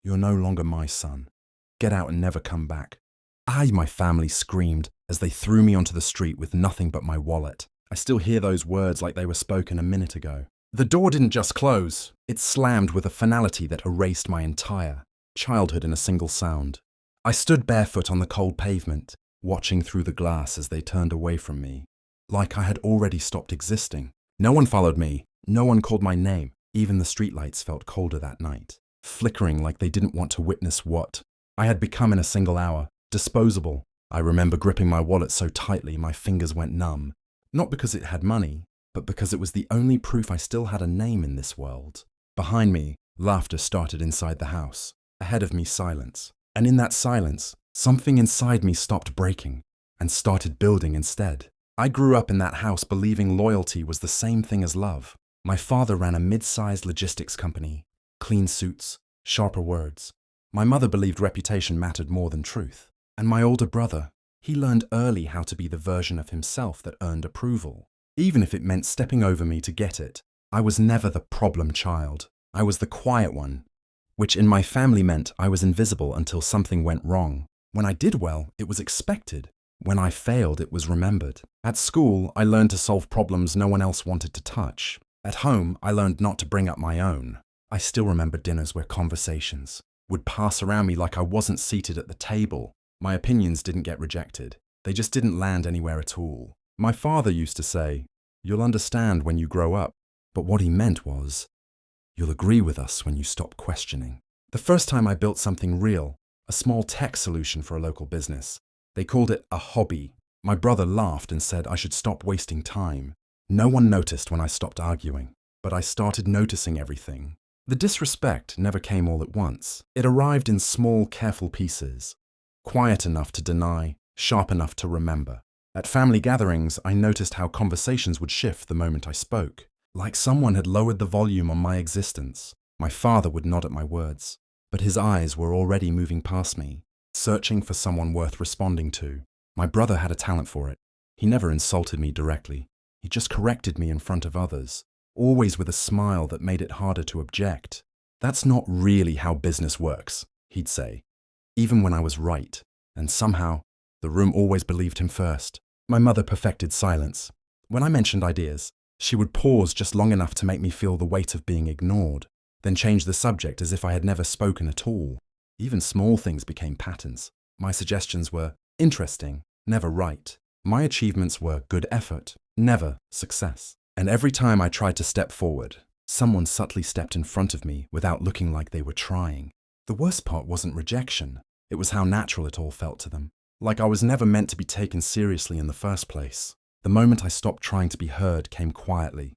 You're no longer my son. Get out and never come back. My family screamed as they threw me onto the street with nothing but my wallet. I still hear those words like they were spoken a minute ago. The door didn't just close, it slammed with a finality that erased my entire childhood in a single sound. I stood barefoot on the cold pavement, watching through the glass as they turned away from me, like I had already stopped existing. No one followed me, no one called my name. Even the streetlights felt colder that night, flickering like they didn't want to witness what I had become in a single hour. Disposable. I remember gripping my wallet so tightly my fingers went numb, not because it had money, but because it was the only proof I still had a name in this world. Behind me, laughter started inside the house. Ahead of me, silence. And in that silence, something inside me stopped breaking and started building instead. I grew up in that house believing loyalty was the same thing as love. My father ran a mid-sized logistics company, clean suits, sharper words. My mother believed reputation mattered more than truth. And my older brother, he learned early how to be the version of himself that earned approval, even if it meant stepping over me to get it. I was never the problem child. I was the quiet one, which in my family meant I was invisible until something went wrong. When I did well, it was expected. When I failed, it was remembered. At school, I learned to solve problems no one else wanted to touch. At home, I learned not to bring up my own. I still remember dinners where conversations would pass around me like I wasn't seated at the table. My opinions didn't get rejected. They just didn't land anywhere at all. My father used to say, "You'll understand when you grow up." But what he meant was, "You'll agree with us when you stop questioning." The first time I built something real, a small tech solution for a local business. They called it a hobby. My brother laughed and said I should stop wasting time. No one noticed when I stopped arguing, but I started noticing everything. The disrespect never came all at once. It arrived in small, careful pieces. Quiet enough to deny, sharp enough to remember. At family gatherings, I noticed how conversations would shift the moment I spoke, like someone had lowered the volume on my existence. My father would nod at my words, but his eyes were already moving past me, searching for someone worth responding to. My brother had a talent for it. He never insulted me directly. He just corrected me in front of others, always with a smile that made it harder to object. "That's not really how business works," he'd say, even when I was right, and somehow, the room always believed him first. My mother perfected silence. When I mentioned ideas, she would pause just long enough to make me feel the weight of being ignored, then change the subject as if I had never spoken at all. Even small things became patterns. My suggestions were interesting, never right. My achievements were good effort, never success. And every time I tried to step forward, someone subtly stepped in front of me without looking like they were trying. The worst part wasn't rejection. It was how natural it all felt to them. Like I was never meant to be taken seriously in the first place. The moment I stopped trying to be heard came quietly,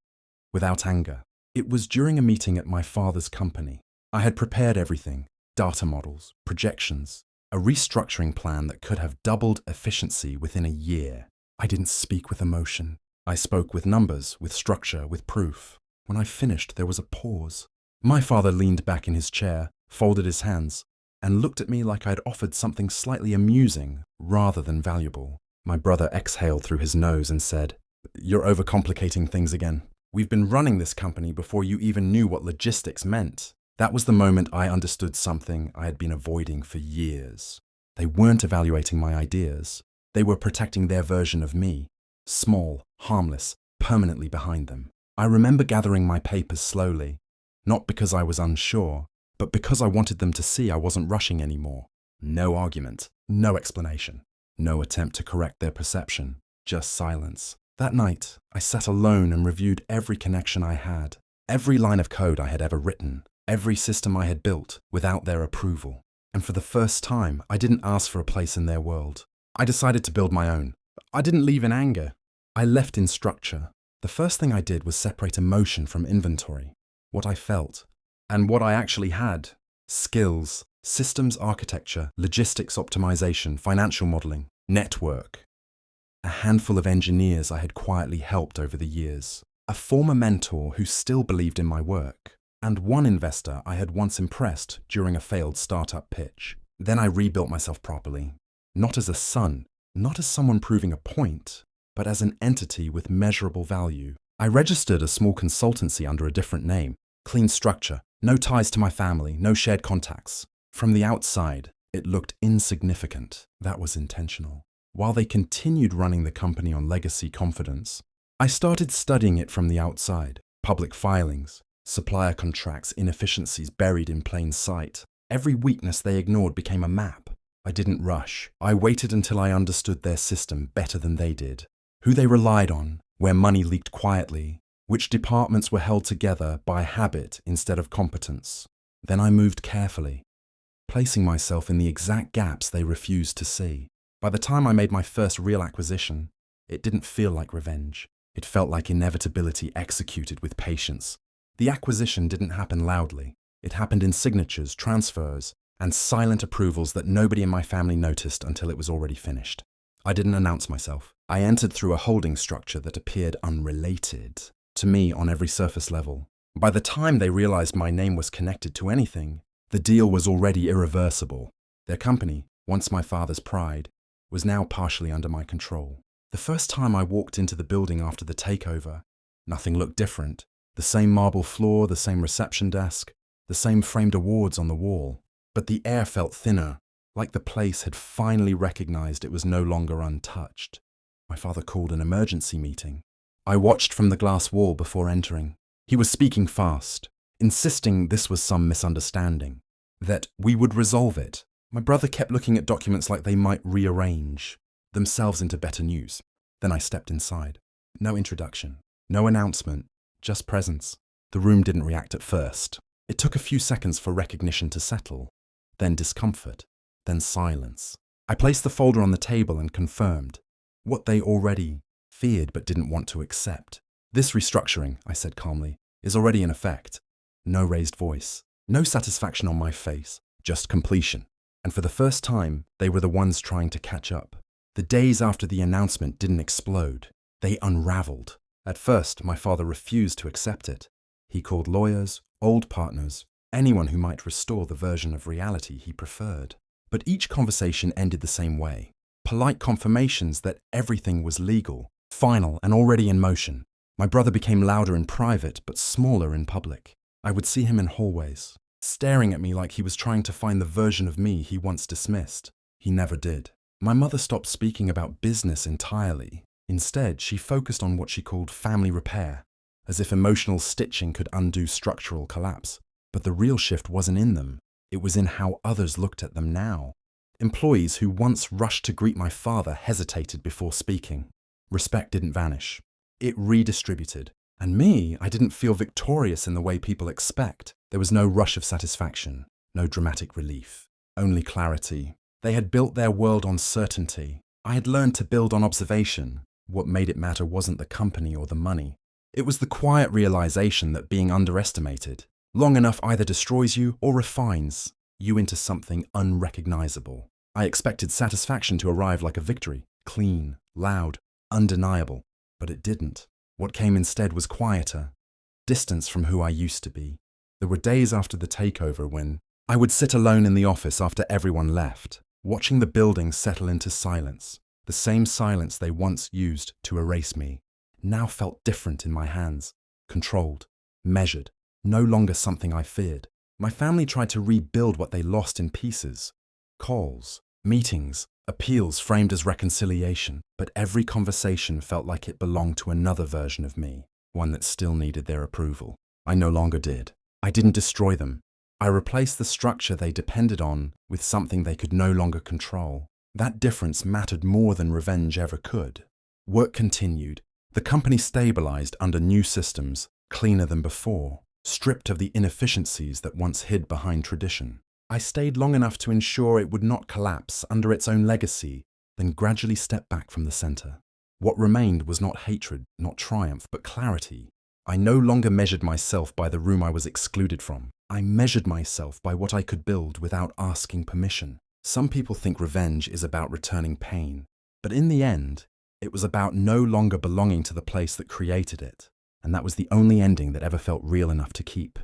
without anger. It was during a meeting at my father's company. I had prepared everything: data models, projections, a restructuring plan that could have doubled efficiency within a year. I didn't speak with emotion. I spoke with numbers, with structure, with proof. When I finished, there was a pause. My father leaned back in his chair, folded his hands, and looked at me like I'd offered something slightly amusing rather than valuable. My brother exhaled through his nose and said, "You're overcomplicating things again. We've been running this company before you even knew what logistics meant." That was the moment I understood something I had been avoiding for years. They weren't evaluating my ideas. They were protecting their version of me, small, harmless, permanently behind them. I remember gathering my papers slowly, not because I was unsure, but because I wanted them to see I wasn't rushing anymore. No argument, no explanation, no attempt to correct their perception, just silence. That night, I sat alone and reviewed every connection I had, every line of code I had ever written, every system I had built without their approval. And for the first time, I didn't ask for a place in their world. I decided to build my own. I didn't leave in anger. I left in structure. The first thing I did was separate emotion from inventory, what I felt, and what I actually had: skills, systems architecture, logistics optimization, financial modeling, network. A handful of engineers I had quietly helped over the years, a former mentor who still believed in my work, and one investor I had once impressed during a failed startup pitch. Then I rebuilt myself properly, not as a son, not as someone proving a point, but as an entity with measurable value. I registered a small consultancy under a different name, clean structure, no ties to my family, no shared contacts. From the outside, it looked insignificant. That was intentional. While they continued running the company on legacy confidence, I started studying it from the outside. Public filings, supplier contracts, inefficiencies buried in plain sight. Every weakness they ignored became a map. I didn't rush. I waited until I understood their system better than they did. Who they relied on, where money leaked quietly, which departments were held together by habit instead of competence. Then I moved carefully, placing myself in the exact gaps they refused to see. By the time I made my first real acquisition, it didn't feel like revenge. It felt like inevitability executed with patience. The acquisition didn't happen loudly. It happened in signatures, transfers, and silent approvals that nobody in my family noticed until it was already finished. I didn't announce myself. I entered through a holding structure that appeared unrelated to me on every surface level. By the time they realized my name was connected to anything, the deal was already irreversible. Their company, once my father's pride, was now partially under my control. The first time I walked into the building after the takeover, nothing looked different. The same marble floor, the same reception desk, the same framed awards on the wall. But the air felt thinner, like the place had finally recognized it was no longer untouched. My father called an emergency meeting. I watched from the glass wall before entering. He was speaking fast, insisting this was some misunderstanding, that we would resolve it. My brother kept looking at documents like they might rearrange themselves into better news. Then I stepped inside. No introduction, no announcement, just presence. The room didn't react at first. It took a few seconds for recognition to settle, then discomfort, then silence. I placed the folder on the table and confirmed what they already feared but didn't want to accept. This restructuring, I said calmly, is already in effect. No raised voice, no satisfaction on my face, just completion. And for the first time, they were the ones trying to catch up. The days after the announcement didn't explode. They unraveled. At first, my father refused to accept it. He called lawyers, old partners, anyone who might restore the version of reality he preferred. But each conversation ended the same way. Polite confirmations that everything was legal, final, and already in motion. My brother became louder in private, but smaller in public. I would see him in hallways, staring at me like he was trying to find the version of me he once dismissed. He never did. My mother stopped speaking about business entirely. Instead, she focused on what she called family repair, as if emotional stitching could undo structural collapse. But the real shift wasn't in them. It was in how others looked at them now. Employees who once rushed to greet my father hesitated before speaking. Respect didn't vanish. It redistributed. And me, I didn't feel victorious in the way people expect. There was no rush of satisfaction, no dramatic relief, only clarity. They had built their world on certainty. I had learned to build on observation. What made it matter wasn't the company or the money. It was the quiet realization that being underestimated long enough either destroys you or refines you into something unrecognizable. I expected satisfaction to arrive like a victory, clean, loud, undeniable, but it didn't. What came instead was quieter, distance from who I used to be. There were days after the takeover when I would sit alone in the office after everyone left, watching the building settle into silence. The same silence they once used to erase me now felt different in my hands, controlled, measured, no longer something I feared. My family tried to rebuild what they lost in pieces. Calls, meetings, appeals framed as reconciliation, but every conversation felt like it belonged to another version of me, one that still needed their approval. I no longer did. I didn't destroy them. I replaced the structure they depended on with something they could no longer control. That difference mattered more than revenge ever could. Work continued. The company stabilized under new systems, cleaner than before, stripped of the inefficiencies that once hid behind tradition. I stayed long enough to ensure it would not collapse under its own legacy, then gradually stepped back from the center. What remained was not hatred, not triumph, but clarity. I no longer measured myself by the room I was excluded from. I measured myself by what I could build without asking permission. Some people think revenge is about returning pain, but in the end, it was about no longer belonging to the place that created it, and that was the only ending that ever felt real enough to keep.